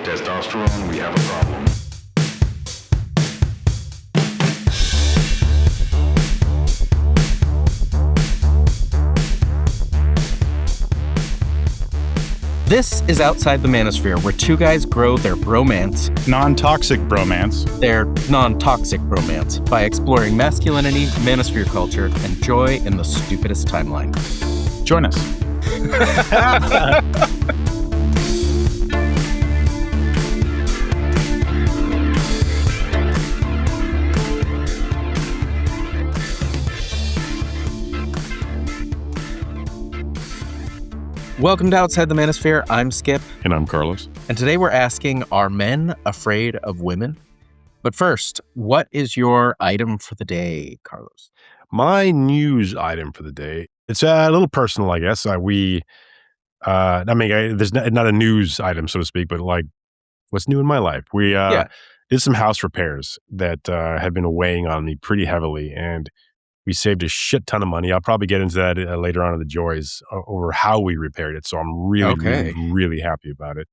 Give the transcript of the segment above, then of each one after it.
testosterone, we have a problem. This is Outside the Manosphere, where two guys grow their bromance, non-toxic bromance, their non-toxic bromance, by exploring masculinity, manosphere culture, and joy in the stupidest timeline. Join us. Welcome to Outside the Manosphere. I'm Skip. And I'm Carlos. And today we're asking, are men afraid of women? But first, what is your item for the day, Carlos? My news item for the day, it's a little personal, I guess. There's not a news item, so to speak, but like what's new in my life. We did some house repairs that had been weighing on me pretty heavily, and we saved a shit ton of money. I'll probably get into that later on in the joys over how we repaired it. So I'm really happy about it.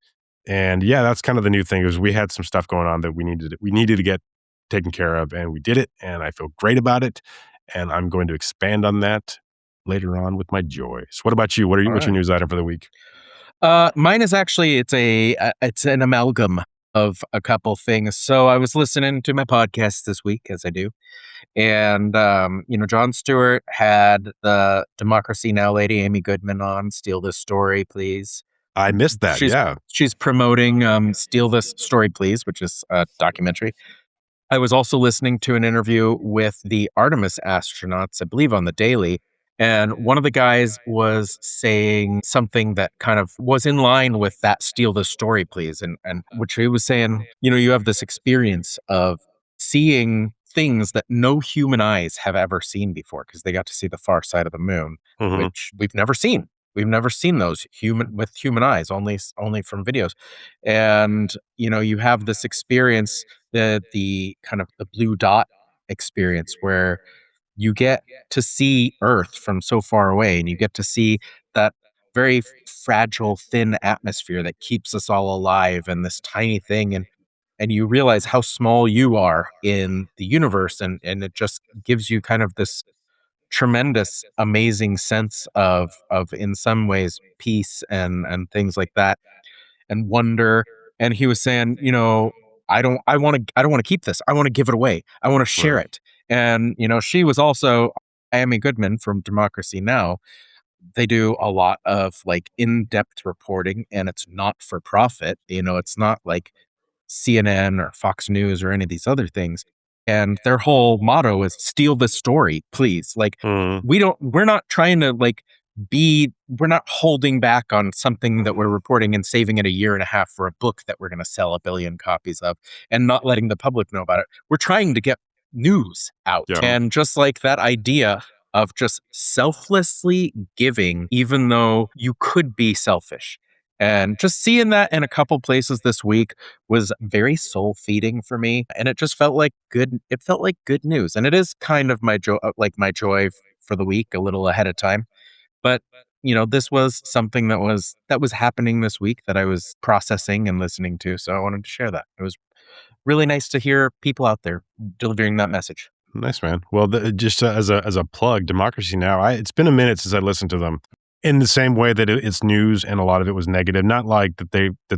And yeah, that's kind of the new thing is we had some stuff going on that we needed to get taken care of, and we did it. And I feel great about it. And I'm going to expand on that later on with my joys. What about you? What's your news item for the week? Mine is actually it's an amalgam of a couple things. So I was listening to my podcast this week, as I do. And, Jon Stewart had the Democracy Now! Lady Amy Goodman on Steal This Story, Please. I missed that, She's promoting Steal This Story, Please, which is a documentary. I was also listening to an interview with the Artemis astronauts, I believe on the Daily, and one of the guys was saying something that kind of was in line with that Steal This Story, Please, and which he was saying, you have this experience of seeing things that no human eyes have ever seen before, because they got to see the far side of the moon, which we've never seen. We've never seen those with human eyes, only from videos. And, you have this experience, the kind of the blue dot experience, where you get to see Earth from so far away, and you get to see that very fragile, thin atmosphere that keeps us all alive, and this tiny thing. And you realize how small you are in the universe, and it just gives you kind of this tremendous, amazing sense of in some ways peace and things like that, and wonder. And he was saying, I don't want to keep this. I want to give it away. I want to share it. And she was also Amy Goodman from Democracy Now! They do a lot of like in-depth reporting, and it's not for profit. It's not like CNN or Fox News or any of these other things. And their whole motto is steal this story, please. Like we're not trying to we're not holding back on something that we're reporting and saving it a year and a half for a book that we're going to sell 1 billion copies of and not letting the public know about it. We're trying to get news out. Yeah. And just like that idea of just selflessly giving, even though you could be selfish. And just seeing that in a couple places this week was very soul feeding for me. And it just felt like good. It felt like good news. And it is kind of my joy for the week, a little ahead of time. But, this was something that was happening this week that I was processing and listening to. So I wanted to share that. It was really nice to hear people out there delivering that message. Nice, man. Well, just as a plug, Democracy Now! It's been a minute since I listened to them. In the same way that it's news and a lot of it was negative, not like that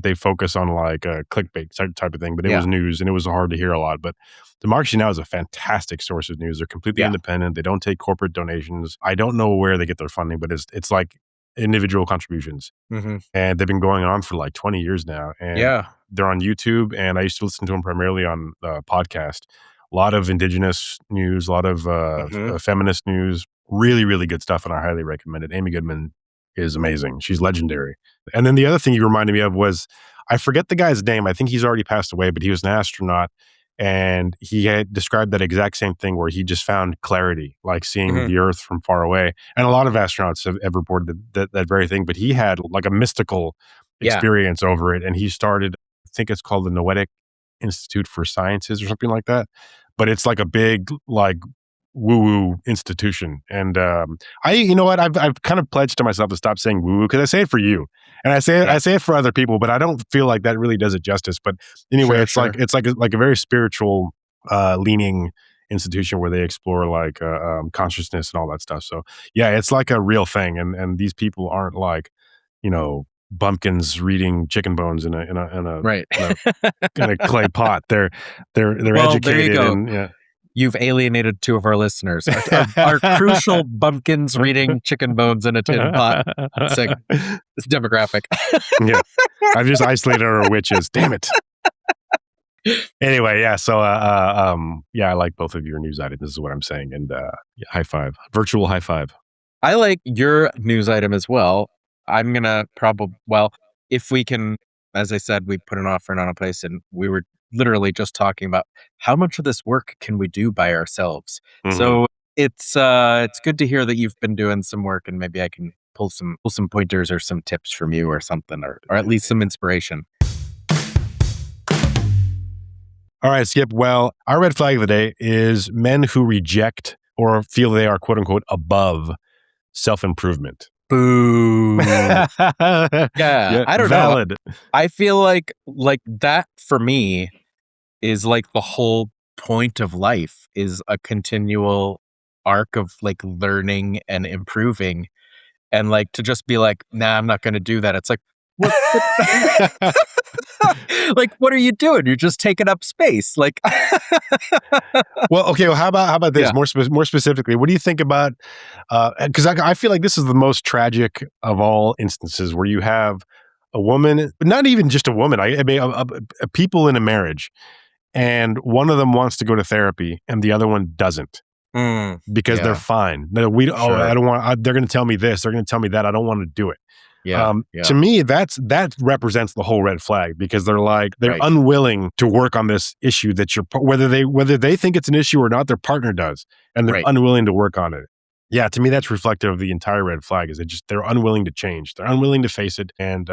they focus on like a clickbait type of thing, but it was news and it was hard to hear a lot. But Democracy Now! Is a fantastic source of news. They're completely independent. They don't take corporate donations. I don't know where they get their funding, but it's like individual contributions. And they've been going on for like 20 years now. And they're on YouTube, and I used to listen to them primarily on podcast. A lot of indigenous news, a lot of feminist news. Really, really good stuff, and I highly recommend it. Amy Goodman is amazing. She's legendary. And then the other thing you reminded me of was, I forget the guy's name. I think he's already passed away, but he was an astronaut, and he had described that exact same thing where he just found clarity, like seeing the Earth from far away. And a lot of astronauts have reported that very thing, but he had like a mystical experience over it, and he started, I think it's called the Noetic Institute for Sciences or something like that. But it's like a big, like woo-woo institution. And you know what, I've kind of pledged to myself to stop saying woo-woo, because I say it for you, and I say it for other people, but I don't feel like that really does it justice. But anyway, Sure. it's like a very spiritual leaning institution where they explore like consciousness and all that stuff. So yeah, it's like a real thing, and these people aren't like, you know, bumpkins reading chicken bones in a Right. in a clay pot. They're Well, educated, there you go. and yeah. You've alienated two of our listeners. Our crucial bumpkins reading chicken bones in a tin pot demographic. Yeah, I've just isolated our witches. Damn it. Anyway, yeah. So, yeah, I like both of your news items. This is what I'm saying. And yeah, high five, virtual high five. I like your news item as well. I'm gonna if we can, as I said, we put an offering on a place, and we were literally just talking about how much of this work can we do by ourselves. Mhm. So it's good to hear that you've been doing some work, and maybe I can pull some pointers or some tips from you or something, or at least some inspiration. All right, Skip. Well, our red flag of the day is men who reject or feel they are quote unquote above self-improvement. Boo. Yeah, I don't valid. know. I feel like that for me is like the whole point of life is a continual arc of like learning and improving, and like to just be like, nah, I'm not going to do that. It's like, what? Like, what are you doing? You're just taking up space. Like, well, okay. Well, how about this? Yeah. More specifically, what do you think about? Because I feel like this is the most tragic of all instances where you have a woman, not even just a woman. I mean, a people in a marriage, and one of them wants to go to therapy, and the other one doesn't. Because they're fine. No, I don't want. They're going to tell me this. They're going to tell me that. I don't want to do it. Yeah. To me, that represents the whole red flag, because they're Right. unwilling to work on this issue that whether they think it's an issue or not, their partner does, and they're Right. unwilling to work on it. Yeah, to me, that's reflective of the entire red flag. Is they're unwilling to change. They're unwilling to face it and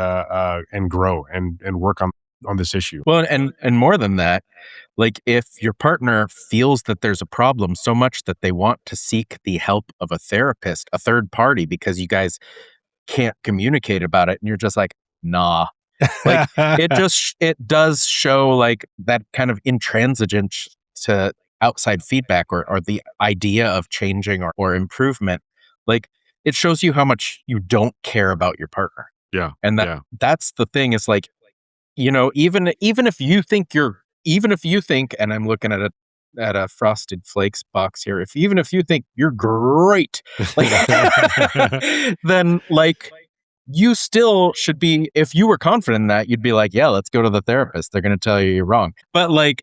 grow and work on this issue. Well, and more than that, like if your partner feels that there's a problem so much that they want to seek the help of a therapist, a third party, because you guys can't communicate about it, and you're just like, nah. Like it does show like that kind of intransigence to outside feedback or the idea of changing or improvement. Like it shows you how much you don't care about your partner. Yeah. And that's the thing, is like, you know, even if you think and I'm looking at a Frosted Flakes box here, even if you think you're great, like, then like you still should be, if you were confident in that, you'd be like, yeah, let's go to the therapist. They're going to tell you you're wrong. But like,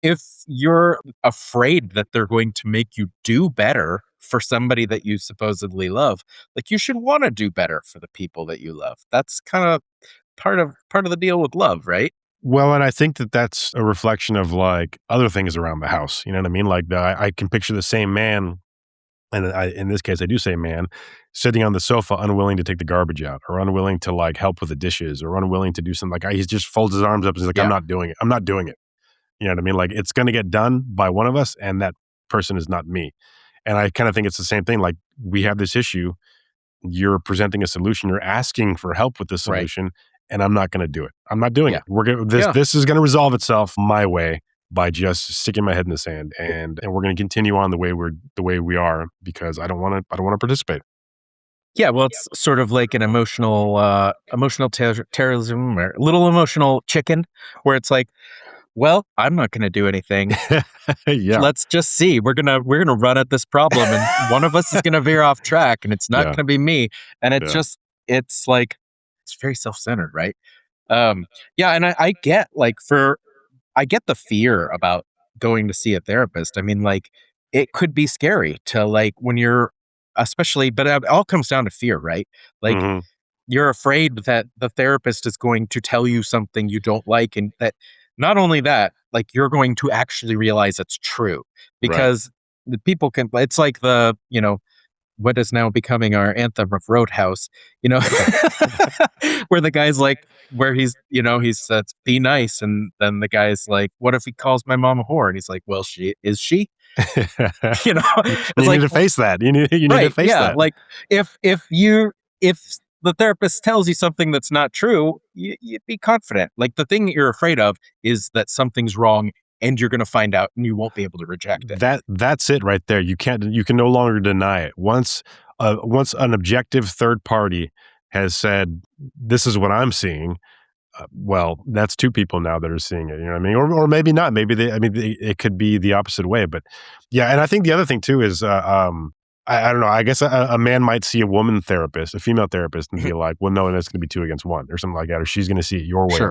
if you're afraid that they're going to make you do better for somebody that you supposedly love, like you should want to do better for the people that you love. That's kind of part of the deal with love, right? Well, and I think that that's a reflection of like other things around the house. You know what I mean? Like I can picture the same man, and in this case, I do say man, sitting on the sofa, unwilling to take the garbage out, or unwilling to like help with the dishes, or unwilling to do something. Like he just folds his arms up and he's like, I'm not doing it. I'm not doing it. You know what I mean? Like it's going to get done by one of us, and that person is not me. And I kind of think it's the same thing. Like we have this issue. You're presenting a solution. You're asking for help with the solution. Right. And I'm not going to do it. I'm not doing it. This is going to resolve itself my way by just sticking my head in the sand, and we're going to continue on the way we are, because I don't want to participate. Yeah, well, it's sort of like an emotional terrorism, or little emotional chicken, where it's like, well, I'm not going to do anything. Yeah. Let's just see. We're gonna run at this problem, and one of us is going to veer off track, and it's not going to be me. And it's like, it's very self-centered, right? Yeah, and I get I get the fear about going to see a therapist. I mean, like it could be scary to like when you're, especially, but it all comes down to fear, right? Like you're afraid that the therapist is going to tell you something you don't like, and that not only that, like you're going to actually realize it's true, because the people can. It's like the, you know, what is now becoming our anthem of Roadhouse, you know, where the guy's like, where he says, be nice. And then the guy's like, what if he calls my mom a whore? And he's like, well, is she? You know, You it's need like, to face that. You need to right, face yeah, that. like if the therapist tells you something that's not true, you be confident. Like the thing that you're afraid of is that something's wrong and you're going to find out and you won't be able to reject it. That's it right there. You can no longer deny it. Once an objective third party has said, this is what I'm seeing, well, that's two people now that are seeing it. You know what I mean? Or maybe not. Maybe it could be the opposite way. But yeah, and I think the other thing too is, I don't know. I guess a man might see a woman therapist, a female therapist, and be like, well, no, that's going to be 2 against 1 or something like that, or she's going to see it your way Sure.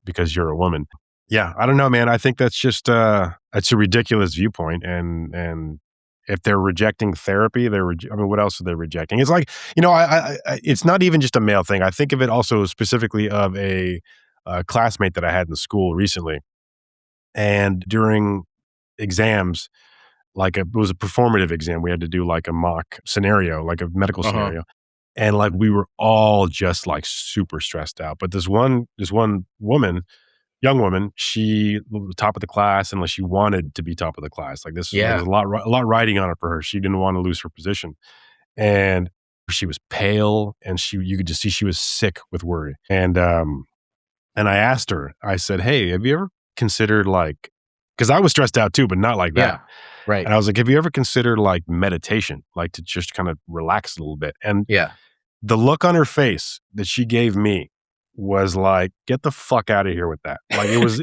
because you're a woman. Yeah, I don't know, man. I think that's just it's a ridiculous viewpoint, and if they're rejecting therapy, I mean, what else are they rejecting? It's like, it's not even just a male thing. I think of it also specifically of a classmate that I had in school recently, and during exams, it was a performative exam. We had to do like a mock scenario, like a medical scenario, and like we were all just like super stressed out. But this one woman, young woman, she was top of the class, and like she wanted to be top of the class. Like this, there Yeah. was a lot riding on it for her. She didn't want to lose her position, and she was pale, and you could just see she was sick with worry. And I asked her, I said, "Hey, have you ever considered because I was stressed out too, but not like that." Yeah. Right. And I was like, "Have you ever considered like meditation, like to just kind of relax a little bit?" And Yeah. the look on her face that she gave me was like, "Get the fuck out of here with that." Like it was,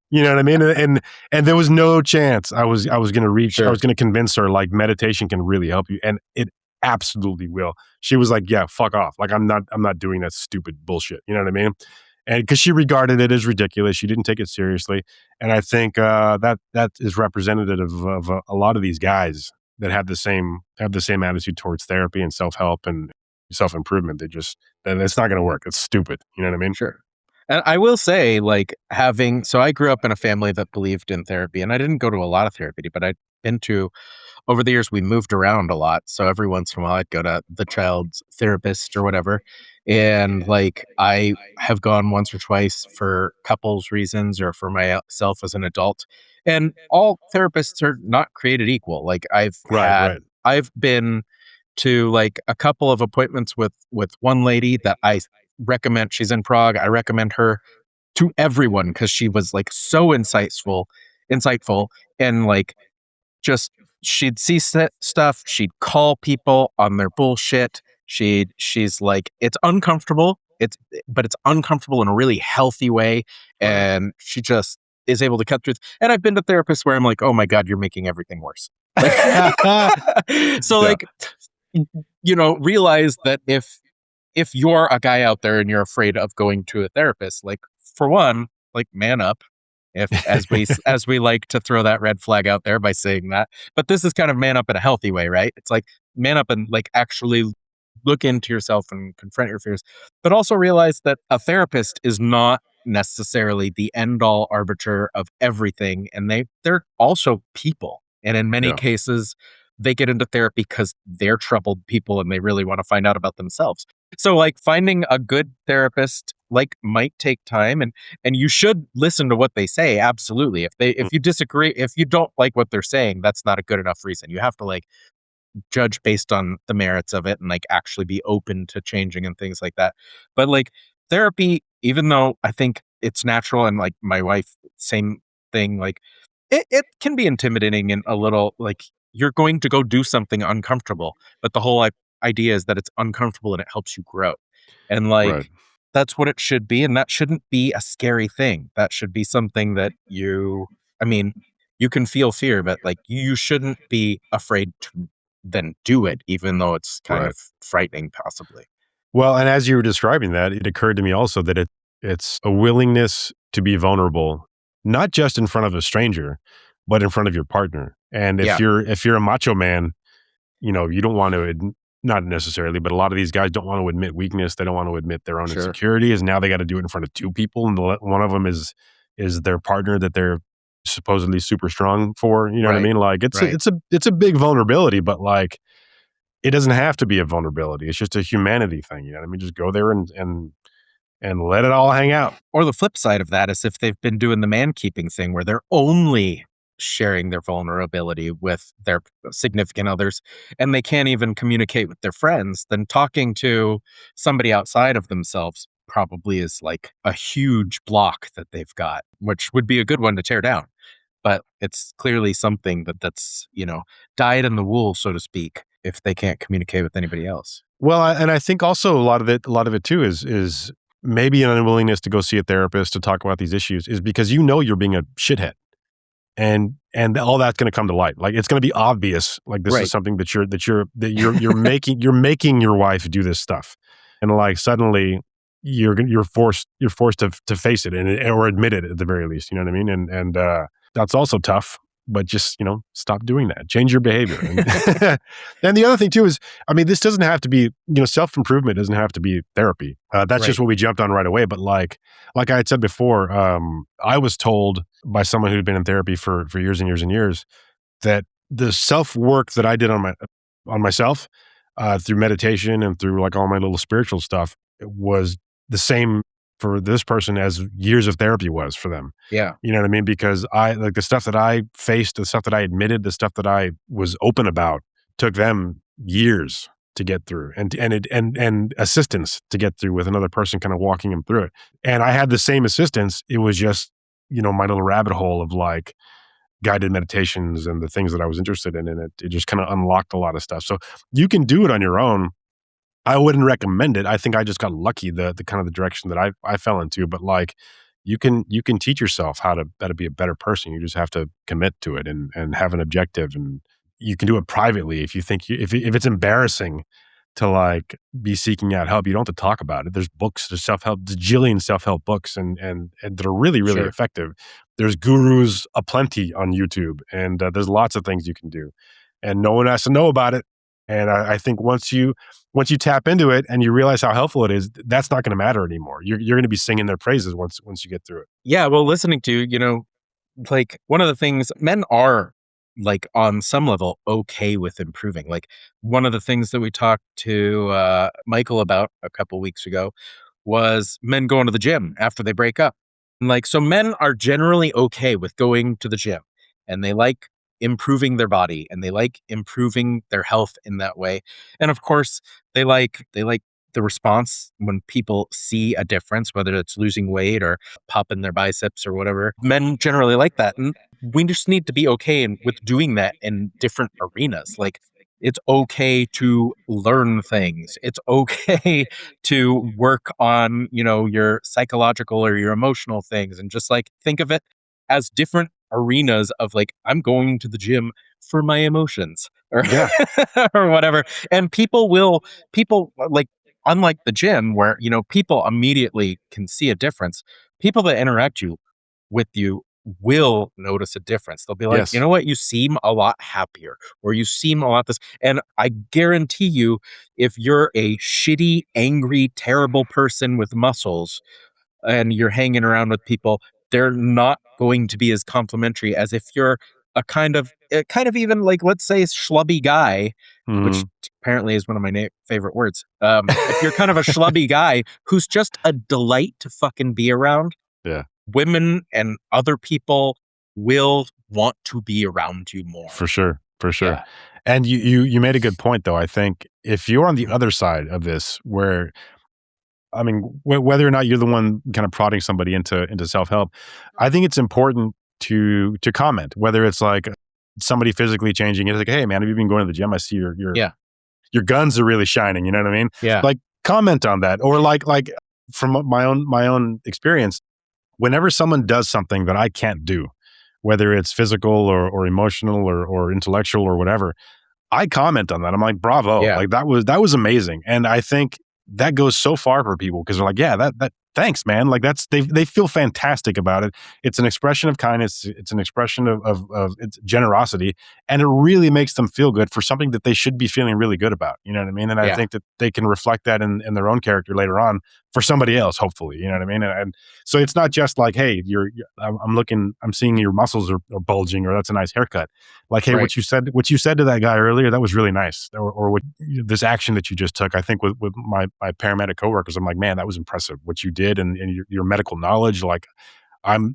you know what I mean? And there was no chance I was going to reach. Sure. I was going to convince her like meditation can really help you, and it absolutely will. She was like, "Yeah, fuck off. Like I'm not doing that stupid bullshit." You know what I mean? And because she regarded it as ridiculous, she didn't take it seriously. And I think that is representative of a lot of these guys that have the same attitude towards therapy and self help and self improvement. It's not going to work. It's stupid. You know what I mean? Sure. And I will say, so I grew up in a family that believed in therapy, and I didn't go to a lot of therapy, but I'd been to, over the years, we moved around a lot. So every once in a while, I'd go to the child's therapist or whatever. And I have gone once or twice for couples reasons or for myself as an adult. And all therapists are not created equal. Right. I've been to a couple of appointments with one lady that I recommend. She's in Prague. I recommend her to everyone because she was so insightful, and just she'd see stuff. She'd call people on their bullshit. She's like, it's uncomfortable. But it's uncomfortable in a really healthy way, and she just is able to cut through. And I've been to therapists where I'm like, oh my god, you're making everything worse. So realize that if you're a guy out there and you're afraid of going to a therapist, for one, man up. If as we like to throw that red flag out there by saying that, but this is kind of man up in a healthy way, right? It's like man up and actually look into yourself and confront your fears, but also realize that a therapist is not necessarily the end all arbiter of everything, and they're also people, and in many Yeah. cases they get into therapy because they're troubled people and they really want to find out about themselves. So finding a good therapist might take time, and you should listen to what they say. Absolutely. If you disagree, if you don't like what they're saying, that's not a good enough reason. You have to judge based on the merits of it and actually be open to changing and things like that. But therapy, even though I think it's natural, and my wife, same thing, it can be intimidating and a little you're going to go do something uncomfortable, but the whole idea is that it's uncomfortable and it helps you grow. And Right. that's what it should be. And that shouldn't be a scary thing. That should be something that you can feel fear, but you shouldn't be afraid to then do it, even though it's kind Right. of frightening, possibly. Well, and as you were describing that, it occurred to me also that it's a willingness to be vulnerable, not just in front of a stranger, but in front of your partner. And Yeah. if you're a macho man, you don't want to not necessarily, but a lot of these guys don't want to admit weakness. They don't want to admit their own Sure. insecurities. Now they got to do it in front of two people, and one of them is their partner that they're supposedly super strong for. You know what I Right. mean? It's a big vulnerability, but it doesn't have to be a vulnerability. It's just a humanity thing. You know what I mean? Just go there and let it all hang out. Or the flip side of that is if they've been doing the man keeping thing where they're only sharing their vulnerability with their significant others, and they can't even communicate with their friends, then talking to somebody outside of themselves probably is like a huge block that they've got, which would be a good one to tear down. But it's clearly something that's, dyed in the wool, so to speak, if they can't communicate with anybody else. Well, and I think also a lot of it too is maybe an unwillingness to go see a therapist to talk about these issues is because you're being a shithead, and all that's going to come to light. Like it's going to be obvious. Like this is Right. something that you're making your wife do this stuff, and like suddenly you're forced to face it or admit it at the very least. You know what I mean? And that's also tough. But just stop doing that. Change your behavior. And, and the other thing too is, I mean, this doesn't have to be self improvement doesn't have to be therapy. That's just Right. what we jumped on right away. But like I had said before, I was told by someone who'd been in therapy for years and years and years that the self work that I did on myself through meditation and through like all my little spiritual stuff was the same for this person as years of therapy was for them. Yeah. You know what I mean? Because I like the stuff that I faced, the stuff that I admitted, the stuff that I was open about took them years to get through and assistance to get through with another person kind of walking them through it. And I had the same assistance. It was just, my little rabbit hole of like guided meditations and the things that I was interested in. And it just kind of unlocked a lot of stuff. So you can do it on your own. I wouldn't recommend it. I think I just got lucky the kind of the direction that I fell into. But like you can teach yourself how to be a better person. You just have to commit to it and have an objective. And you can do it privately if you think if it's embarrassing to like be seeking out help. You don't have to talk about it. There's books, there's self-help, there's jillion self-help books and that are really, really Sure. effective. There's gurus aplenty on YouTube and there's lots of things you can do. And no one has to know about it. And I think once you tap into it and you realize how helpful it is, that's not going to matter anymore. You're going to be singing their praises once you get through it. Yeah. Well, listening to, like one of the things men are like on some level okay with improving. Like one of the things that we talked to Michael about a couple weeks ago was men going to the gym after they break up. And like, so men are generally okay with going to the gym and they like improving their body and they like improving their health in that way. And of course, they like the response when people see a difference, whether it's losing weight or popping their biceps or whatever. Men generally like that. And we just need to be okay with doing that in different arenas. Like it's okay to learn things. It's okay to work on, your psychological or your emotional things and just like think of it as different arenas of like, I'm going to the gym for my emotions or, Yeah. or whatever. And people like, unlike the gym where, people immediately can see a difference, people that interact with you will notice a difference. They'll be like, Yes. you know what? You seem a lot happier or you seem a lot this. And I guarantee you, if you're a shitty, angry, terrible person with muscles and you're hanging around with people, they're not going to be as complimentary as if you're a kind of even like, let's say, schlubby guy, which Mhm. apparently is one of my favorite words. If you're kind of a schlubby guy who's just a delight to fucking be around, Yeah. women and other people will want to be around you more. For sure. For sure. Yeah. And you made a good point though. I think if you're on the other side of this where I mean, whether or not you're the one kind of prodding somebody into self-help, I think it's important to comment, whether it's like somebody physically changing. It's like, hey man, have you been going to the gym? I see Yeah. your guns are really shining. You know what I mean? Yeah. Like comment on that, or like from my own experience, whenever someone does something that I can't do, whether it's physical or emotional or intellectual or whatever, I comment on that. I'm like, bravo. Yeah. Like that was amazing. And I think that goes so far for people because they're like, yeah, that thanks, man. Like they feel fantastic about it. It's an expression of kindness. It's an expression of it's generosity. And it really makes them feel good for something that they should be feeling really good about. You know what I mean? And I Yeah. think that they can reflect that in their own character later on for somebody else, hopefully. You know what I mean? And so it's not just like, hey, I'm seeing your muscles are bulging, or that's a nice haircut. Like, hey, Right. what you said to that guy earlier, that was really nice. Or what this action that you just took. I think with my paramedic coworkers, I'm like, man, that was impressive what you did and your medical knowledge. Like,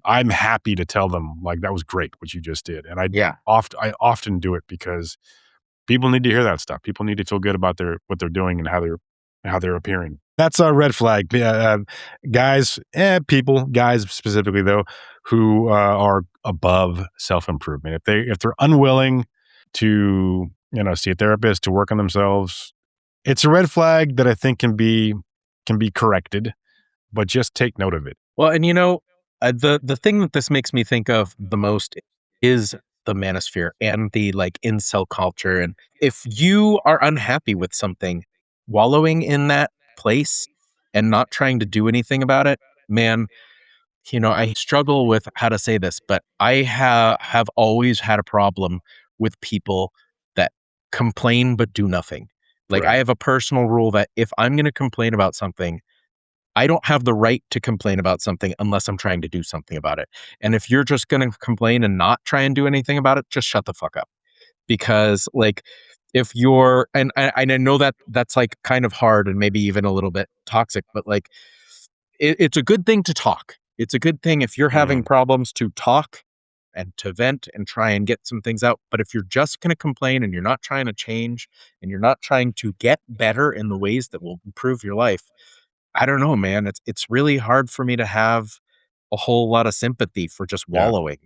I'm happy to tell them like that was great what you just did. And Yeah. I often do it because people need to hear that stuff. People need to feel good about what they're doing and how they're appearing. That's a red flag. Guys, guys specifically though, who are above self improvement. If they're unwilling to see a therapist, to work on themselves, it's a red flag that I think can be corrected, but just take note of it. Well, and the thing that this makes me think of the most is the manosphere and the like incel culture. And if you are unhappy with something, wallowing in that place and not trying to do anything about it, man, I struggle with how to say this, but I have always had a problem with people that complain but do nothing. Like, I Right. have a personal rule that if I'm going to complain about something, I don't have the right to complain about something unless I'm trying to do something about it. And if you're just going to complain and not try and do anything about it, just shut the fuck up. Because like if you're and I know that that's like kind of hard and maybe even a little bit toxic, but like it's a good thing to talk. It's a good thing if you're having Mhm. problems to talk and to vent and try and get some things out. But if you're just going to complain and you're not trying to change and you're not trying to get better in the ways that will improve your life, I don't know, man. It's really hard for me to have a whole lot of sympathy for just Yeah. wallowing.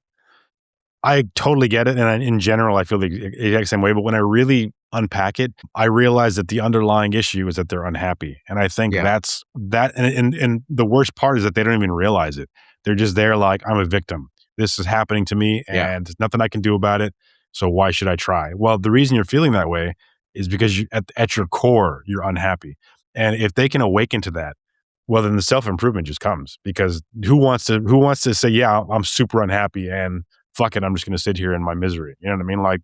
I totally get it, and in general, I feel the exact same way, but when I really unpack it, I realize that the underlying issue is that they're unhappy, and I think Yeah. that's that and the worst part is that they don't even realize it. They're just there like, "I'm a victim. This is happening to me, Yeah. and there's nothing I can do about it, so why should I try?" Well, the reason you're feeling that way is because at your core, you're unhappy, and if they can awaken to that, well, then the self-improvement just comes because who wants to say, "Yeah, I'm super unhappy, and fuck it, I'm just gonna sit here in my misery." You know what I mean? Like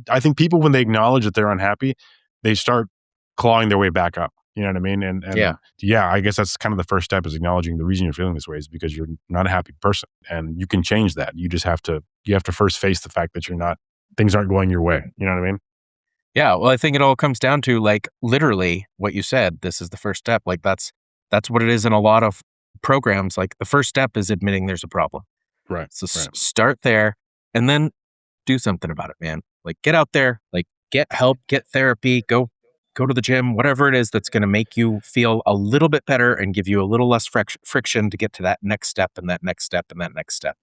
I think people when they acknowledge that they're unhappy, they start clawing their way back up. You know what I mean? Yeah. And yeah, I guess that's kind of the first step is acknowledging the reason you're feeling this way is because you're not a happy person, and you can change that. You have to first face the fact that things aren't going your way. You know what I mean? Yeah. Well, I think it all comes down to like literally what you said. This is the first step. Like that's what it is in a lot of programs. Like the first step is admitting there's a problem. Right. So Right. start there and then do something about it, man. Like get out there, like get help, get therapy, go to the gym, whatever it is that's going to make you feel a little bit better and give you a little less friction to get to that next step and that next step and that next step.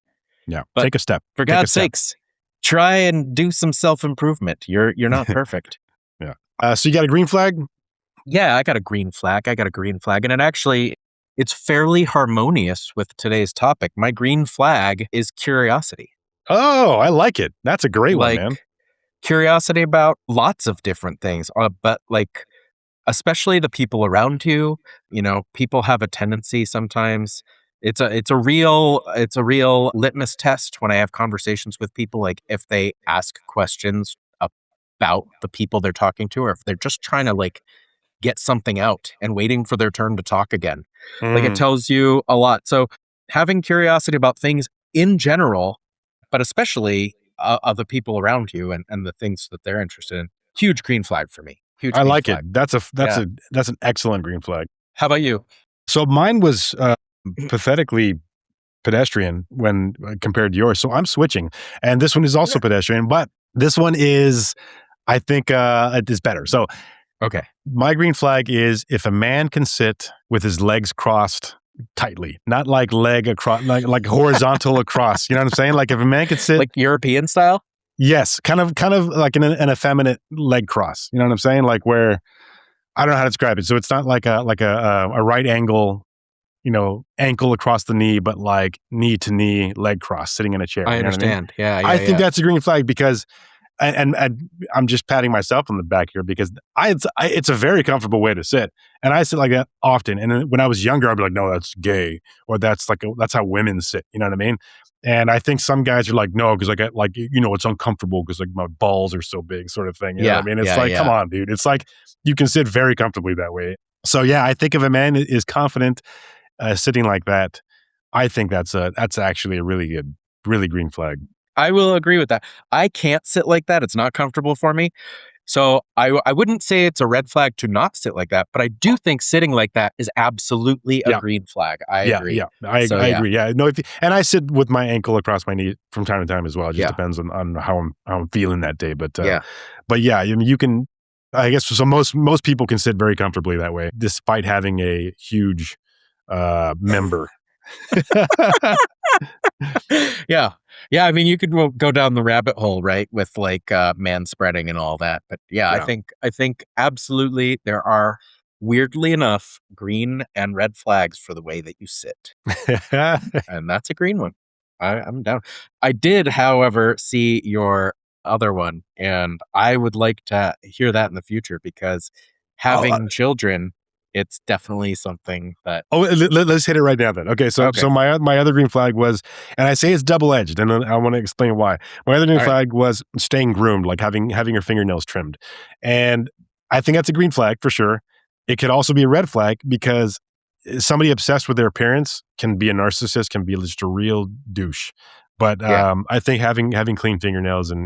Yeah. But Take a step. for Take a God's step. sakes, try and do some self-improvement. You're not perfect. Yeah. So you got a green flag? Yeah, I got a green flag. And it's fairly harmonious with today's topic. My green flag is curiosity. Oh, I like it. That's a great one, Like man. curiosity about lots of different things, but like especially the people around you. People have a tendency sometimes. It's a real litmus test when I have conversations with people. Like if they ask questions about the people they're talking to, or if they're just trying to like get something out and waiting for their turn to talk again. Like it Mm. tells you a lot. So having curiosity about things in general, but especially of the people around you and the things that they're interested in. Huge green flag for me. Huge I green like it. flag. That's Yeah. an excellent green flag. How about you? So mine was pathetically pedestrian when compared to yours. So I'm switching, and this one is also pedestrian, but this one is, I think, it is better. So Okay. my green flag is if a man can sit with his legs crossed tightly, not like leg across, like horizontal across. You know what I'm saying? Like if a man can sit, Like European style? yes, kind of like an effeminate leg cross. You know what I'm saying? Like where I don't know how to describe it. So it's not like a right angle, ankle across the knee, but like knee to knee leg cross sitting in a chair. I You know what I mean? understand. Yeah, I yeah, think yeah. that's a green flag because, and I'm just patting myself on the back here because it's a very comfortable way to sit, and I sit like that often. And then when I was younger, I'd be like, no, that's gay, or that's how women sit. You know what I mean? And I think some guys are like, no, because it's uncomfortable because like my balls are so big, sort of thing. You know what I mean? It's yeah, like, come yeah. on, dude. It's like you can sit very comfortably that way. So yeah, I think if a man is confident sitting like that, I think that's actually a really green flag. I will agree with that. I can't sit like that. It's not comfortable for me. So I wouldn't say it's a red flag to not sit like that, but I do think sitting like that is absolutely a Yeah. green flag. I Yeah, agree. yeah, I So I yeah, agree. Yeah, no, and I sit with my ankle across my knee from time to time as well. It just yeah, depends on how I'm feeling that day. yeah. But yeah, I mean, you can. I guess so. Most people can sit very comfortably that way, despite having a huge member. Yeah. Yeah, I mean, you could go down the rabbit hole, right, with like man spreading and all that. But yeah, Yeah. I think absolutely there are, weirdly enough, green and red flags for the way that you sit. And that's a green one. I'm down. I did, however, see your other one, and I would like to hear that in the future because Oh, having children, it's definitely something that let's hit it right now then. Okay, okay. so my other green flag was, and I say it's double edged, and then I want to explain why. My other green All right. flag was staying groomed, like having your fingernails trimmed, and I think that's a green flag for sure. It could also be a red flag because somebody obsessed with their appearance can be a narcissist, can be just a real douche. But Yeah. I think having clean fingernails and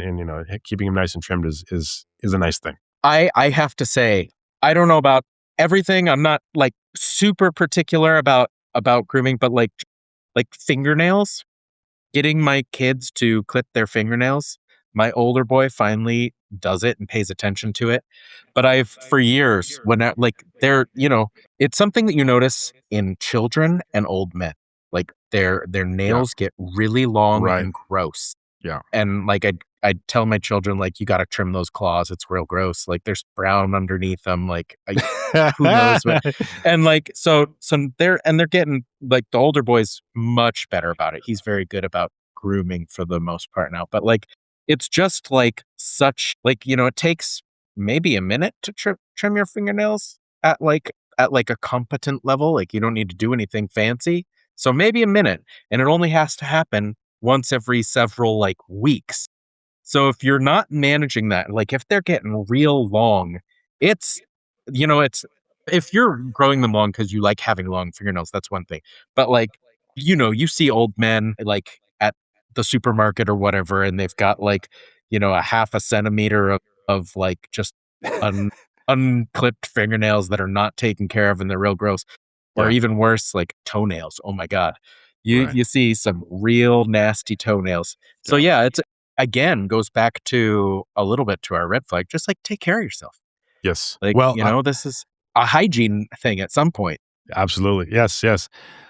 keeping them nice and trimmed is a nice thing. I have to say, I don't know about everything. I'm not like super particular about grooming, but like fingernails, getting my kids to clip their fingernails. My older boy finally does it and pays attention to it. But I've for years when like they're, it's something that you notice in children and old men. Like their Yeah. nails get really long Right. and gross. Yeah. And like I'd tell my children, like, you got to trim those claws. It's real gross. Like there's brown underneath them. Like who knows what. And like they're getting, like, the older boy's much better about it. He's very good about grooming for the most part now. But like it's just like such, like, it takes maybe a minute to trim your fingernails at like a competent level. Like you don't need to do anything fancy. So maybe a minute, and it only has to happen once every several like weeks. So if you're not managing that, like if they're getting real long, it's, it's, if you're growing them long because you like having long fingernails, that's one thing. But like, you see old men like at the supermarket or whatever, and they've got like, a half a centimeter of like just un, unclipped fingernails that are not taken care of and they're real gross. Or Yeah. even worse, like toenails. Oh my God. You Right. you see some real nasty toenails. So Yeah. yeah, it's again goes back to a little bit to our red flag. Just like take care of yourself. Yes. Like, Well, this is a hygiene thing at some point. absolutely. Yes, yes.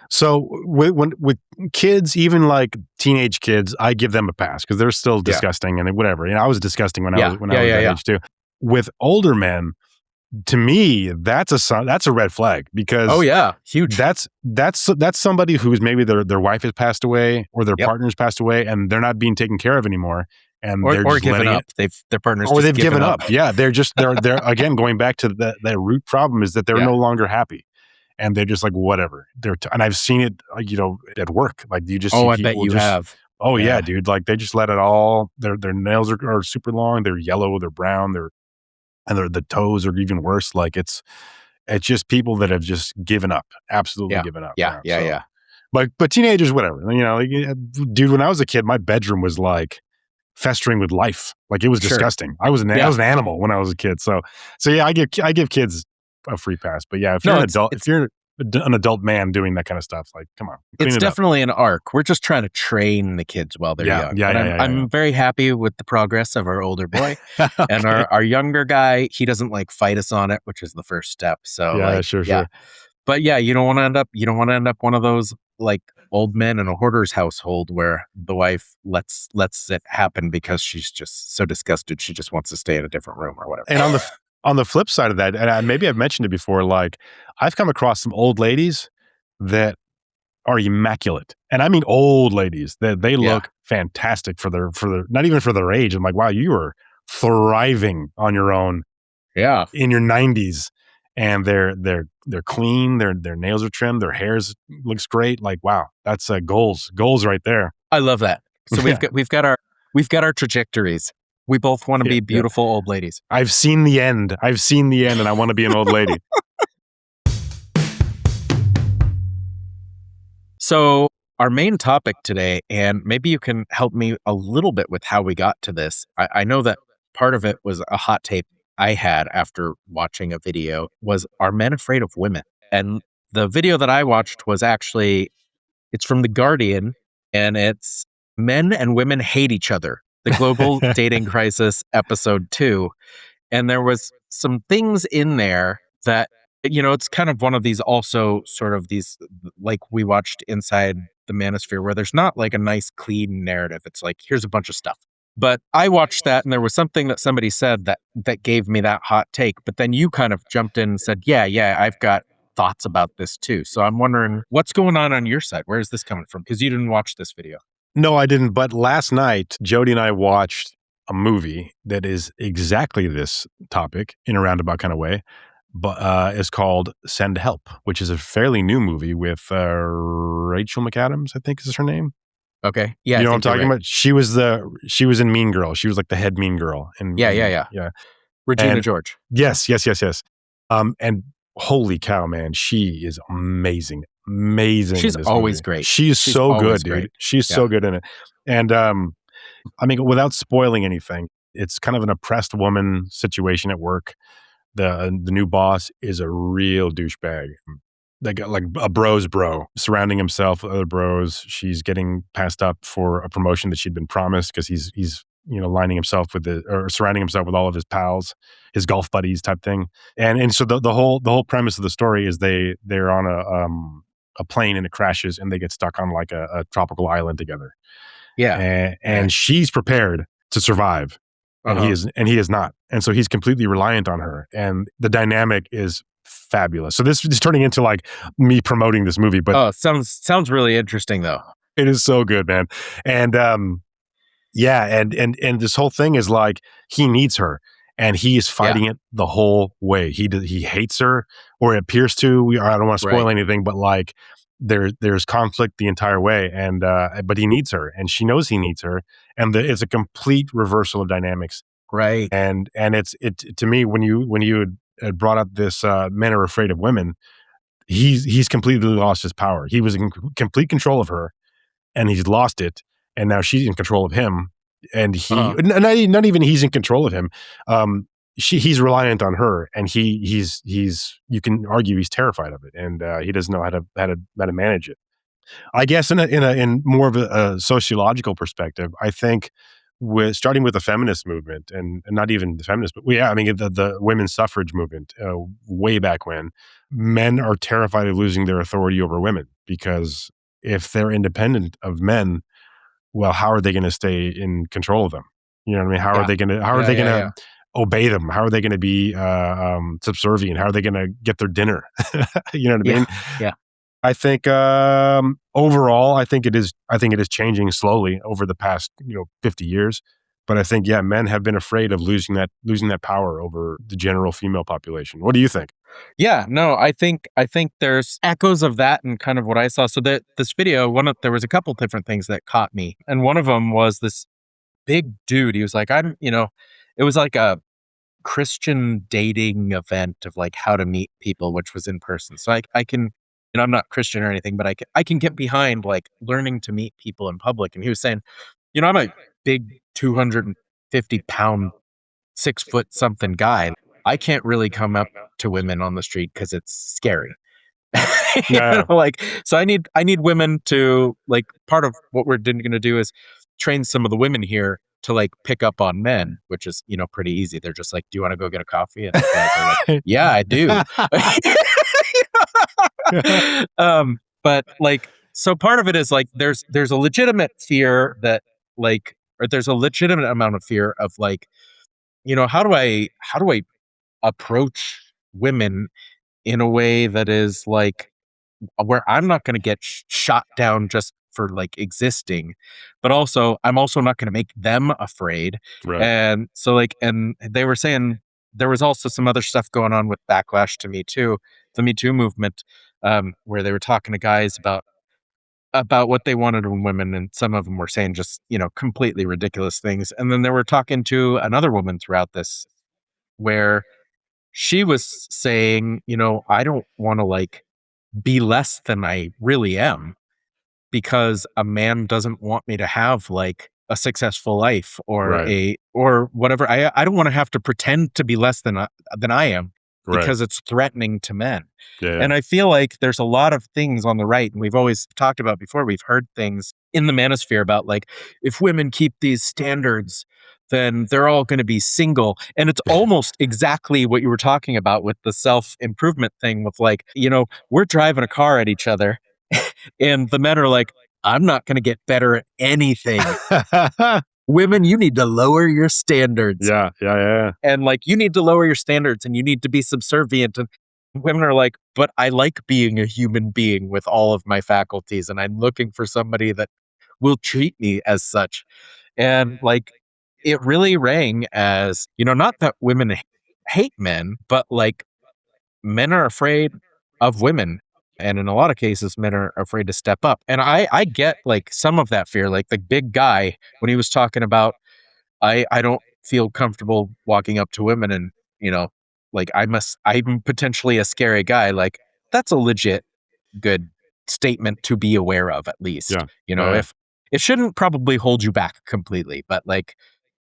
So with kids, even like teenage kids, I give them a pass because they're still Yeah. disgusting and whatever. I was disgusting when I Yeah. was Yeah. Yeah. that Yeah. age too. With older men, to me, that's a red flag because Oh yeah. Huge. that's somebody who's maybe their wife has passed away or their Yep. partner's passed away and they're not being taken care of anymore and they're Or just given letting up. it, Their partners or just they've given up. up. Yeah, they're again going back to that root problem is that they're Yeah. no longer happy. And they're just like, whatever. And I've seen it, at work. Like you just see Oh, I bet people you just, have. oh yeah, Yeah. dude. Like they just let it all. Their nails are super long. They're yellow. They're brown. The toes are even worse. Like it's just people that have just given up, absolutely Yeah. given up. Yeah. Yeah. So, Yeah. but teenagers, whatever. Dude, when I was a kid, my bedroom was like festering with life. Like it was Sure. disgusting. I was an animal when I was a kid. So yeah, I give kids a free pass. But yeah, if you're No, an it's adult, if you're an adult man doing that kind of stuff, like come on, clean it's it up. definitely an arc. We're just trying to train the kids while they're Yeah, young. yeah, But yeah, I'm yeah, yeah, I'm very happy with the progress of our older boy. And Okay. our younger guy, he doesn't like fight us on it, which is the first step. So Yeah, like, sure, yeah. sure. But yeah, you don't want to end up one of those like old men in a hoarder's household where the wife lets it happen because she's just so disgusted she just wants to stay in a different room or whatever. And on the flip side of that, and maybe I've mentioned it before, like I've come across some old ladies that are immaculate, and I mean old ladies that they Yeah. look fantastic for their not even for their age. I'm like, wow, you are thriving on your own Yeah. in your 90s, and they're clean, their nails are trimmed, their hairs looks great. Like, wow, that's goals right there. I love that. So Yeah. we've got our trajectories. We both want to Yeah, be yeah. beautiful old ladies. I've seen the end, and I want to be an old lady. So, our main topic today, and maybe you can help me a little bit with how we got to this. I know that part of it was a hot take I had after watching a video was, are men afraid of women? And the video that I watched was actually, it's from The Guardian, and it's Men and Women Hate Each Other, the Global Dating Crisis, episode 2. And there was some things in there that, it's kind of one of these also sort of these, like we watched Inside the Manosphere, where there's not like a nice clean narrative. It's like, here's a bunch of stuff. But I watched that, and there was something that somebody said that gave me that hot take. But then you kind of jumped in and said, yeah, I've got thoughts about this too. So I'm wondering what's going on your side. Where is this coming from? Because you didn't watch this video. No, I didn't. But last night, Jody and I watched a movie that is exactly this topic in a roundabout kind of way. But it's called Send Help, which is a fairly new movie with Rachel McAdams, I think is her name. Okay. Yeah. You know what I'm talking about? She was in Mean Girl. She was like the head Mean Girl. Yeah. Regina George. Yes. And holy cow, man, she is amazing. Amazing. She's in this always movie. great. She's so good, dude. Great. She's so good in it. And I mean, without spoiling anything, it's kind of an oppressed woman situation at work. The new boss is a real douchebag. They got like a bro's bro, surrounding himself with other bros. She's getting passed up for a promotion that she'd been promised because he's lining himself with surrounding himself with all of his pals, his golf buddies type thing. And so the whole premise of the story is they're on a plane and it crashes and they get stuck on like a tropical island together. Yeah. And she's prepared to survive. And he is not. And so he's completely reliant on her. And the dynamic is fabulous. So this is turning into like me promoting this movie, but sounds really interesting though. It is so good, man. And and this whole thing is like he needs her and he is fighting it the whole way. He hates her, or it appears to. I don't want to spoil anything, but like there's conflict the entire way, and but he needs her, and she knows he needs her, and it's a complete reversal of dynamics, right? And it's to me when you had brought up this men are afraid of women, he's completely lost his power. He was in complete control of her, and he's lost it, and now she's in control of him, and not even he's in control of him. He's reliant on her, and he's you can argue he's terrified of it, and he doesn't know how to manage it. I guess in more of a sociological perspective, I think starting with the feminist movement, and not even the feminist, but I mean the women's suffrage movement way back when, men are terrified of losing their authority over women, because if they're independent of men, well, how are they going to stay in control of them? You know what I mean? How are they going to obey them? How are they going to be subservient? How are they going to get their dinner? You know what I mean? Yeah. I think overall, I think it is changing slowly over the past 50 years. But I think men have been afraid of losing that power over the general female population. What do you think? Yeah, no, I think there's echoes of that and kind of what I saw. So this video, there was a couple different things that caught me, and one of them was this big dude. He was like, it was like a Christian dating event of like how to meet people, which was in person. So I can, I'm not Christian or anything, but I can get behind like learning to meet people in public. And he was saying, I'm a big 250-pound, 6 foot something guy. I can't really come up to women on the street because it's scary. So I need women to, like, part of what we're going to do is train some of the women here to like pick up on men, which is pretty easy. They're just like, do you want to go get a coffee? And the guys are like, yeah, I do. But like, so part of it is like there's a legitimate fear that like, or there's a legitimate amount of fear of like, how do I approach women in a way that is like where I'm not going to get shot down just for like existing, but also I'm also not going to make them afraid. Right. And so like, and they were saying there was also some other stuff going on with backlash to Me Too, the Me Too movement, where they were talking to guys about what they wanted in women, and some of them were saying just completely ridiculous things. And then they were talking to another woman throughout this where she was saying, I don't want to like be less than I really am because a man doesn't want me to have like a successful life or Right. or whatever. I don't want to have to pretend to be less than I am Right. because it's threatening to men. Yeah. And I feel like there's a lot of things on the right, and we've always talked about before, we've heard things in the manosphere about like, if women keep these standards, then they're all going to be single. And it's almost exactly what you were talking about with the self-improvement thing with like, we're driving a car at each other and the men are like, I'm not going to get better at anything. Women, you need to lower your standards. Yeah. And like, you need to lower your standards and you need to be subservient. And women are like, but I like being a human being with all of my faculties. And I'm looking for somebody that will treat me as such. And like, it really rang as, not that women hate men, but like men are afraid of women. And in a lot of cases, men are afraid to step up. And I get like some of that fear, like the big guy when he was talking about, I don't feel comfortable walking up to women and, like I'm potentially a scary guy. Like that's a legit good statement to be aware of, at least. Yeah. Yeah. If it shouldn't probably hold you back completely, but like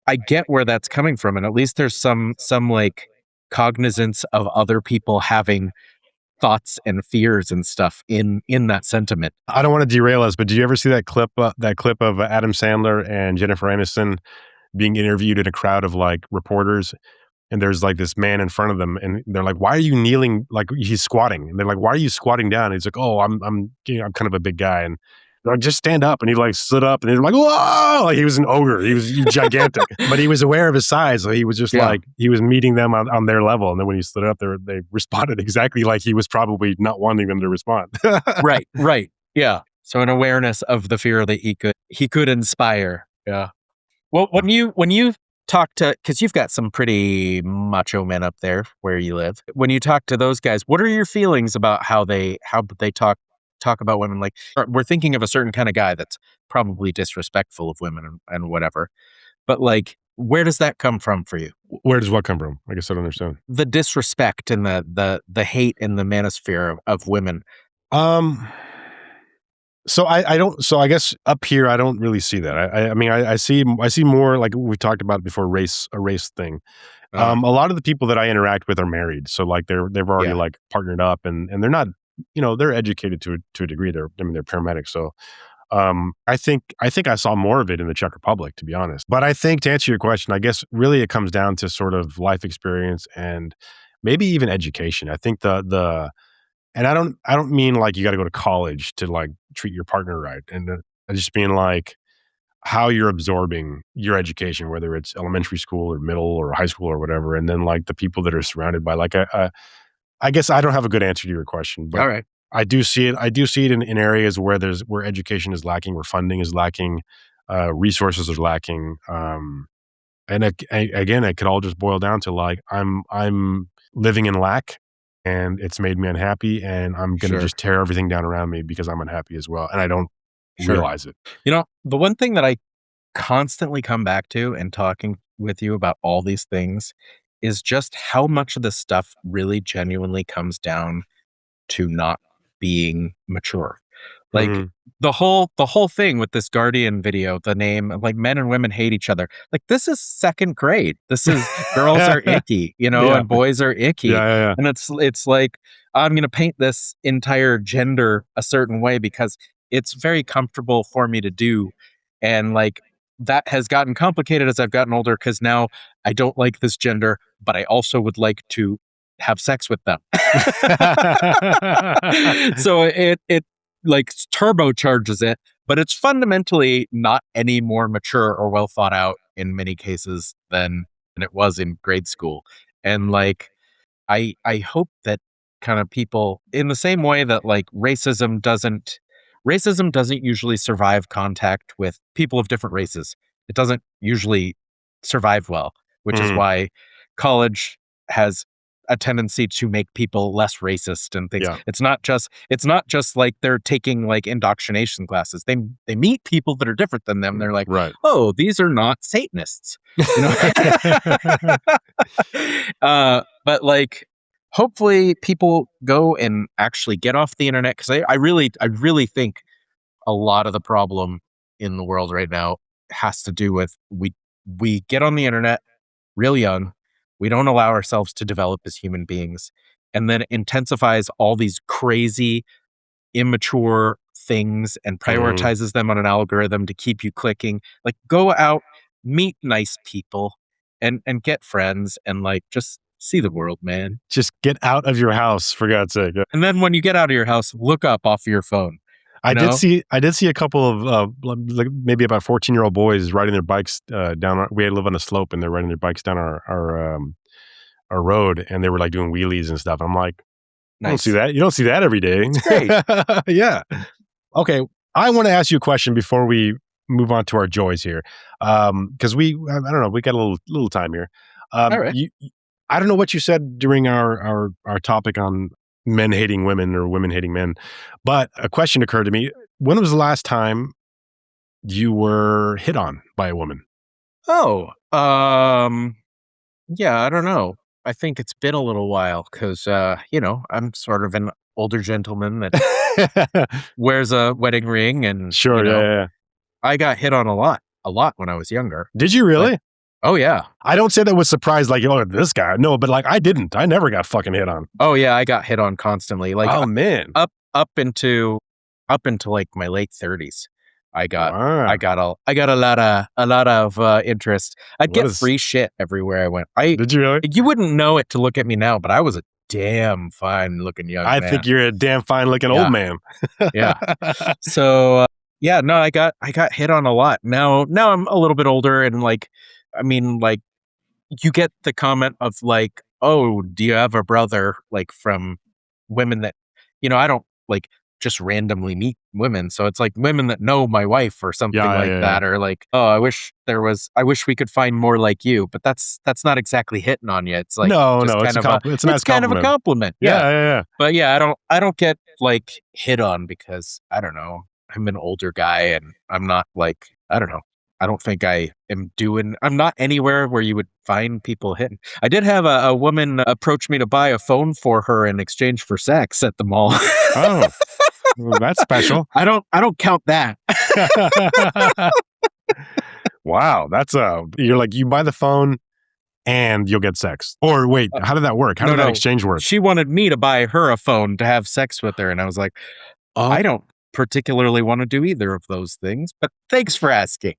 I get where that's coming from. And at least there's some like cognizance of other people having thoughts and fears and stuff in that sentiment. I don't want to derail us, but did you ever see that clip? That clip of Adam Sandler and Jennifer Aniston being interviewed in a crowd of like reporters, and there's like this man in front of them, and they're like, "Why are you kneeling?" Like he's squatting, and they're like, "Why are you squatting down?" And he's like, "Oh, I'm I'm kind of a big guy," and they're like, "Just stand up." And he like stood up, and they're like, "Whoa!" Like he was an ogre. He was gigantic, but he was aware of his size. So he was just like he was meeting them on their level. And then when he stood up, they responded exactly like he was probably not wanting them to respond. Right. Yeah. So an awareness of the fear that he could inspire. Yeah. Well, when you talk to, because you've got some pretty macho men up there where you live, when you talk to those guys, what are your feelings about how they talk about women? Like, we're thinking of a certain kind of guy that's probably disrespectful of women and whatever, but like, where does that come from for you? Where does what come from? I guess I don't understand. The disrespect and the hate in the manosphere of women. So I don't. So I guess up here I don't really see that. I mean I see more like we talked about before, a race thing. A lot of the people that I interact with are married, so like they've already like partnered up, and they're not, they're educated to a degree. They're paramedics, so I think I saw more of it in the Czech Republic, to be honest. But I think, to answer your question, I guess really it comes down to sort of life experience and maybe even education. I think and I don't mean like you got to go to college to like treat your partner right, and I just mean like how you're absorbing your education, whether it's elementary school or middle or high school or whatever, and then like the people that are surrounded by like I guess I don't have a good answer to your question, but All right. I do see it. I do see it in areas where education is lacking, where funding is lacking, resources are lacking, and again, it could all just boil down to like I'm living in lack, and it's made me unhappy, and I'm going to just tear everything down around me because I'm unhappy as well, and I don't realize it. The one thing that I constantly come back to in talking with you about all these things is just how much of this stuff really genuinely comes down to not being mature. Like the whole thing with this Guardian video, the name, like, men and women hate each other. Like, this is second grade. This is girls are icky, and boys are icky. Yeah. And it's like, I'm going to paint this entire gender a certain way because it's very comfortable for me to do. And like, that has gotten complicated as I've gotten older, because now I don't like this gender, but I also would like to have sex with them. So it like turbocharges it, but it's fundamentally not any more mature or well thought out in many cases than it was in grade school. And like, I hope that kind of people, in the same way that like racism doesn't usually survive contact with people of different races. It doesn't usually survive well, which is why college has a tendency to make people less racist and things. Yeah. It's not just like they're taking like indoctrination classes. They meet people that are different than them. They're like, right. Oh, these are not Satanists. But like, hopefully people go and actually get off the internet, because I really think a lot of the problem in the world right now has to do with we get on the internet real young. We don't allow ourselves to develop as human beings, and then it intensifies all these crazy, immature things and Mhm. prioritizes them on an algorithm to keep you clicking. Like, go out, meet nice people, and get friends, and like just see the world, man. Just get out of your house, for God's sake. And then when you get out of your house, look up off of your phone. I You did know? see I did see a couple of, like, maybe about 14-year-old boys riding their bikes, down we live on a slope, and they're riding their bikes down our road, and they were, like, doing wheelies and stuff. I'm like, "I don't see Nice. that. You don't see that every day." It's great. Yeah. Okay, I wanna ask you a question before we move on to our joys here, because I don't know, we got a little time here. All right. I don't know what you said during our topic on men hating women or women hating men, but a question occurred to me. When was the last time you were hit on by a woman? Oh, yeah, I don't know. I think it's been a little while because, I'm sort of an older gentleman that wears a wedding ring, and Sure, yeah, yeah, yeah. I got hit on a lot when I was younger. Did you Like, really? oh yeah, I don't say that with surprise, like, "Oh, this guy." No, but, like, I didn't. I never got fucking hit on. oh yeah, I got hit on constantly. Like, Oh, man. up up into like my late 30s. I got Wow. I got a lot of interest. I'd What get is free shit everywhere I went. I Did you really? You wouldn't know it to look at me now, but I was a damn fine looking young I man. think you're a damn fine looking old Yeah, man. yeah. So yeah, no, I got hit on a lot. Now I'm a little bit older, and like, I mean, like, you get the comment of like, "Oh, do you have a brother?" Like, from women that, I don't like just randomly meet women. So it's like women that know my wife or something Yeah, like yeah, yeah. that, or like, "Oh, I wish we could find more like you." But that's not exactly hitting on you. It's like No, just no, kind of it's a nice it's kind of a compliment. compliment. Yeah. Yeah, yeah, yeah. But yeah, I don't get like hit on because I don't know. I'm an older guy, and I'm not like, I don't know. I don't think I'm not anywhere where you would find people hitting. I did have a woman approach me to buy a phone for her in exchange for sex at the mall. Oh, well, that's special. I don't count that. Wow, that's you're like, you buy the phone and you'll get sex. Or wait, Uh, how did that work? How no, did that no. exchange work? She wanted me to buy her a phone to have sex with her, and I was like, Oh, I don't particularly want to do either of those things, but thanks for asking.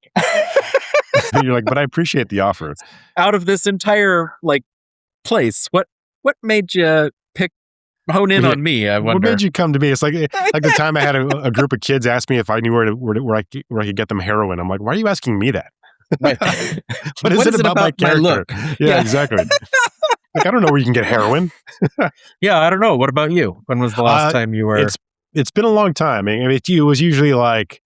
you're like, but I appreciate the offer. Out of this entire like place, what made you hone in Yeah. on me, I What made wonder? you come to me? It's like the time I had a group of kids ask me if I knew where I could get them heroin. I'm like, why are you asking me that? Right. What is it about my my character? look? Yeah, Yeah. exactly. Like, I don't know where you can get heroin. Yeah, I don't know. What about you? When was the last Uh, time you were it's it's been a long time. I mean, it was usually like,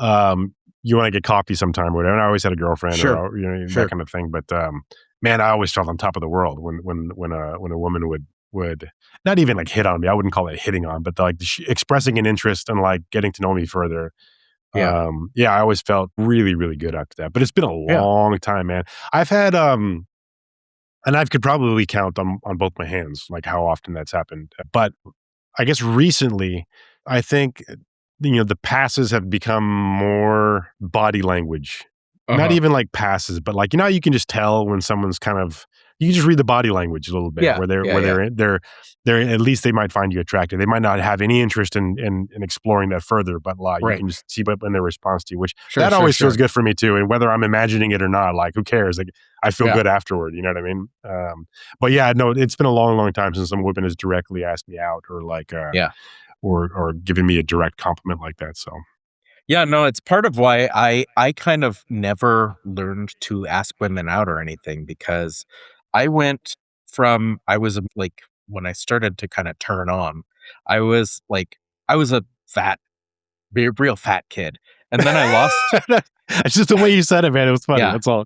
you want to get coffee sometime or whatever. And I always had a girlfriend Sure. or that Sure. kind of thing. But man, I always felt on top of the world when a woman would not even like hit on me. I wouldn't call it hitting on, but like expressing an interest and like getting to know me further. Yeah. Yeah, I always felt really, really good after that. But it's been a Yeah. long time, man. I've had and I could probably count on both my hands like how often that's happened. But I guess recently, I think, the passes have become more body language. Not Uh-huh. even like passes, but like, how you can just tell when someone's kind of, you can just read the body language a little bit Yeah. where they're Yeah. Yeah. they're at least they might find you attractive. They might not have any interest in exploring that further, but like you Right. can just see when their response to you, which Sure. that Sure. always feels Sure. good for me too. And whether I'm imagining it or not, like who cares? Like I feel Yeah. good afterward. You know what I mean? But yeah, no, it's been a long, long time since some woman has directly asked me out or like Yeah. or given me a direct compliment like that. So Yeah, no, it's part of why I kind of never learned to ask women out or anything, because I went from I was like, when I started to kind of turn on, I was like, I was a fat, real fat kid, and then I lost. it's just the way you said it, man. It was funny. Yeah, That's all.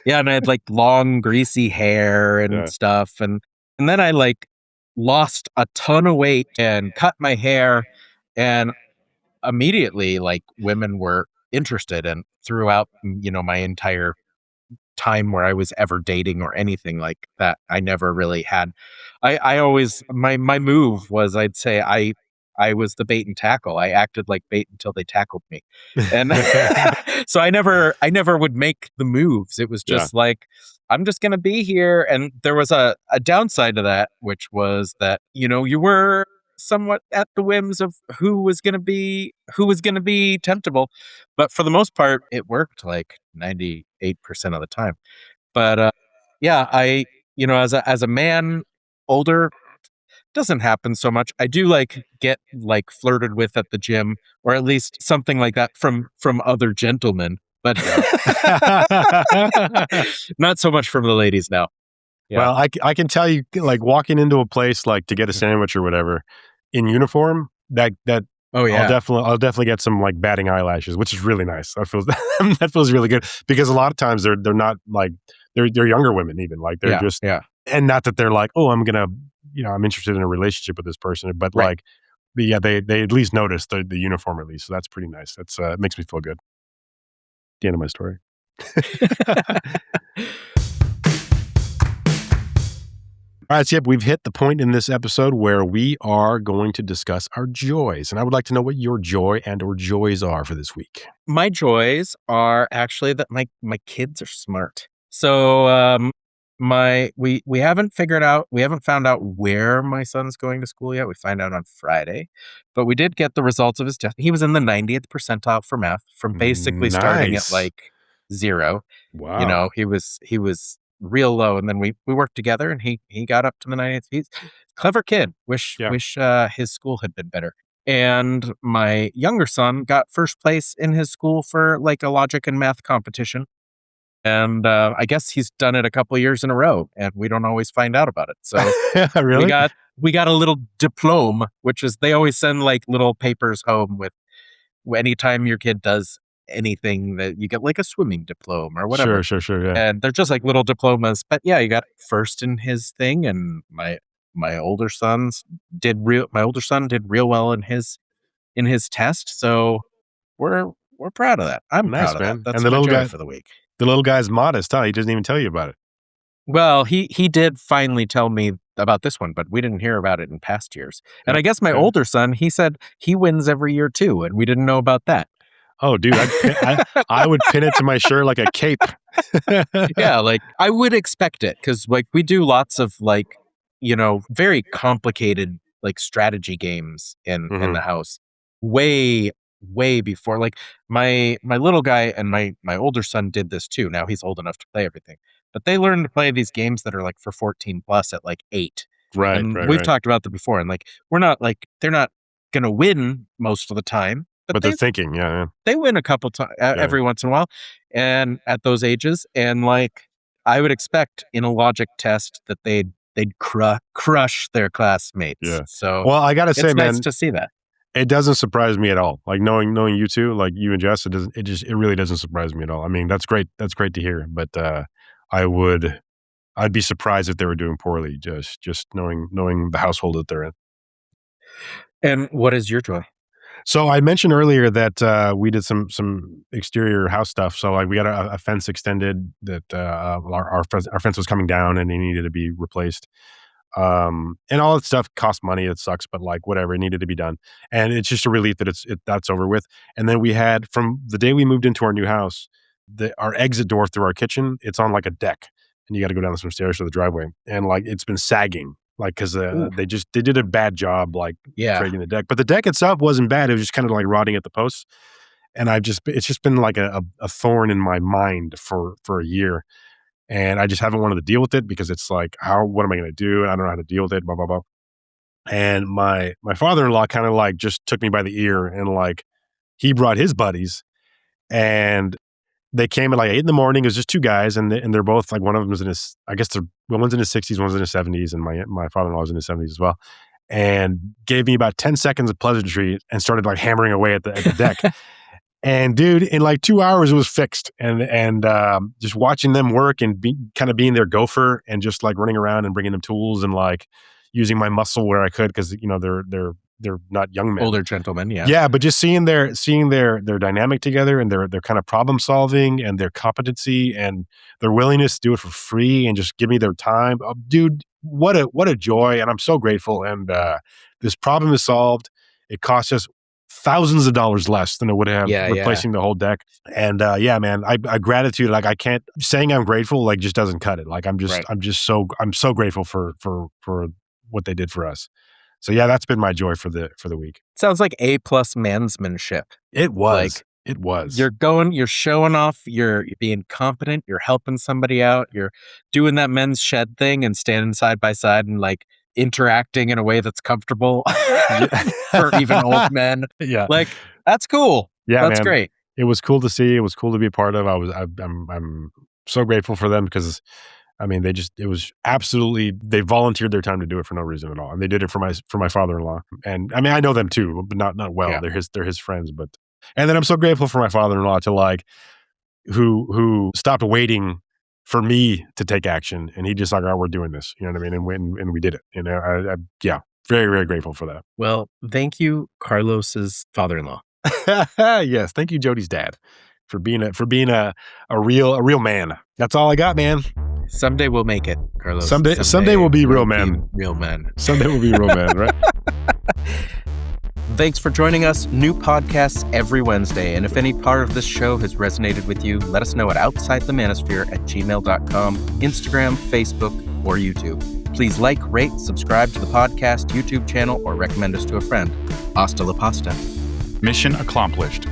yeah, and I had like long greasy hair and Yeah. stuff, and then I like lost a ton of weight and cut my hair, and immediately like women were interested, and throughout my entire time where I was ever dating or anything like that, I never really had. I always, my move was, I'd say I was the bait and tackle. I acted like bait until they tackled me. And so I never would make the moves. It was just like, I'm just going to be here. And there was a downside to that, which was that, you were somewhat at the whims of who was going to be temptable. But for the most part, it worked like 98% of the time. But yeah, as a man, older, doesn't happen so much. I do get flirted with at the gym, or at least something like that from other gentlemen, but not so much from the ladies now. Yeah. Well, I can tell you, like, walking into a place like to get a sandwich or whatever in uniform, that Oh yeah, I'll definitely get some like batting eyelashes, which is really nice. That feels really good, because a lot of times they're not like they're younger women, even like they're just, and not that they're like, oh, I'm interested in a relationship with this person, but Right. like, yeah, they at least notice the uniform at least, so that's pretty nice. That's it makes me feel good. The end of my story. All right, so yep, we've hit the point in this episode where we are going to discuss our joys, and I would like to know what your joy and or joys are for this week. My joys are actually that my kids are smart. So we haven't found out where my son's going to school yet. We find out on Friday, but we did get the results of his test. He was in the 90th percentile for math from basically starting at Nice. like 0. Wow. He was real low, and then we worked together, and he got up to the 90th. He's a clever kid. Wish his school had been better. And my younger son got first place in his school for like a logic and math competition. And I guess he's done it a couple of years in a row, and we don't always find out about it. So Really? we got a little diploma, which is, they always send like little papers home with anytime your kid does anything, that you get like a swimming diploma or whatever. Sure, yeah. And they're just like little diplomas. But yeah, you got first in his thing, and my older son did real well in his test. So we're proud of that. I'm Nice, proud of man. that. That's And the my little joy guy- for the week. The little guy's modest, huh? He doesn't even tell you about it. Well, he did finally tell me about this one, but we didn't hear about it in past years. And I guess my older son, he said he wins every year too, and we didn't know about that. Oh, dude, I would pin it to my shirt like a cape. Yeah, like I would expect it, because like we do lots of like, very complicated like strategy games in the house, way before. Like my little guy and my older son did this too. Now he's old enough to play everything, but they learn to play these games that are like for 14 plus at like 8. Right, And right, we've right. talked about that before, and like they're not gonna win most of the time, But they're thinking, yeah. they win a couple times every once in a while, and at those ages. And like I would expect in a logic test that they'd crush their classmates. Yeah. So Well, I gotta say, it's man, nice to see that. it doesn't surprise me at all. Like knowing you two, like you and Jess, it really doesn't surprise me at all. I mean, that's great. That's great to hear. But I'd be surprised if they were doing poorly, just knowing the household that they're in. And what is your joy? So I mentioned earlier that we did some exterior house stuff. So like we got a fence extended that our fence was coming down and it needed to be replaced. And all that stuff costs money. It sucks, but like whatever, it needed to be done. And it's just a relief that that's over with. And then we had, from the day we moved into our new house, our exit door through our kitchen, it's on like a deck, and you got to go down some stairs to the driveway, and like it's been sagging. Like, because they did a bad job, like creating the deck. But the deck itself wasn't bad. It was just kind of like rotting at the posts. And it's just been like a thorn in my mind for a year. And I just haven't wanted to deal with it, because it's like, what am I going to do? I don't know how to deal with it, blah, blah, blah. And my father-in-law kind of like just took me by the ear, and like he brought his buddies, and they came at like 8 in the morning. It was just 2 guys, and they're both like, one of them is in his, I guess one's in his 60s, one's in his 70s, and my father-in-law was in his 70s as well, and gave me about 10 seconds of pleasantry and started like hammering away at the deck. And dude, in like 2 hours it was fixed, and just watching them work and kind of being their gopher, and just like running around and bringing them tools and like using my muscle where I could, because they're not young men, older gentlemen. Yeah, but just seeing their dynamic together, and their kind of problem solving, and their competency, and their willingness to do it for free, and just give me their time. Dude, what a joy. And I'm so grateful. And this problem is solved. It cost us thousands of dollars less than it would have replacing the whole deck. And man, I gratitude, like I can't, saying I'm grateful like just doesn't cut it. Like I'm so grateful for what they did for us. So yeah, that's been my joy for the week. Sounds like A+ mansmanship. It was. Like, it was. You're showing off, you're being competent, you're helping somebody out, you're doing that men's shed thing and standing side by side and like interacting in a way that's comfortable for even old men. Yeah. Like, that's cool. Yeah, that's man. great. It was cool to see. It was cool to be a part of. I'm so grateful for them because I mean, it was absolutely, they volunteered their time to do it for no reason at all. And they did it for my father-in-law. And I mean, I know them too, but not well. Yeah. They're his friends, and then I'm so grateful for my father-in-law to like, who stopped waiting for me to take action. And he just like, all right, we're doing this. You know what I mean? And we did it. You know, I very, very grateful for that. Well, thank you, Carlos's father-in-law. Yes. Thank you, Jody's dad, for being a real man. That's all I got, man. Someday we'll make it, Carlos. Someday we'll be real men. Real men. Someday we'll be real men, right? Thanks for joining us. New podcasts every Wednesday. And if any part of this show has resonated with you, let us know at outsidethemanosphere@gmail.com, Instagram, Facebook, or YouTube. Please like, rate, subscribe to the podcast YouTube channel, or recommend us to a friend. Hasta la pasta. Mission accomplished.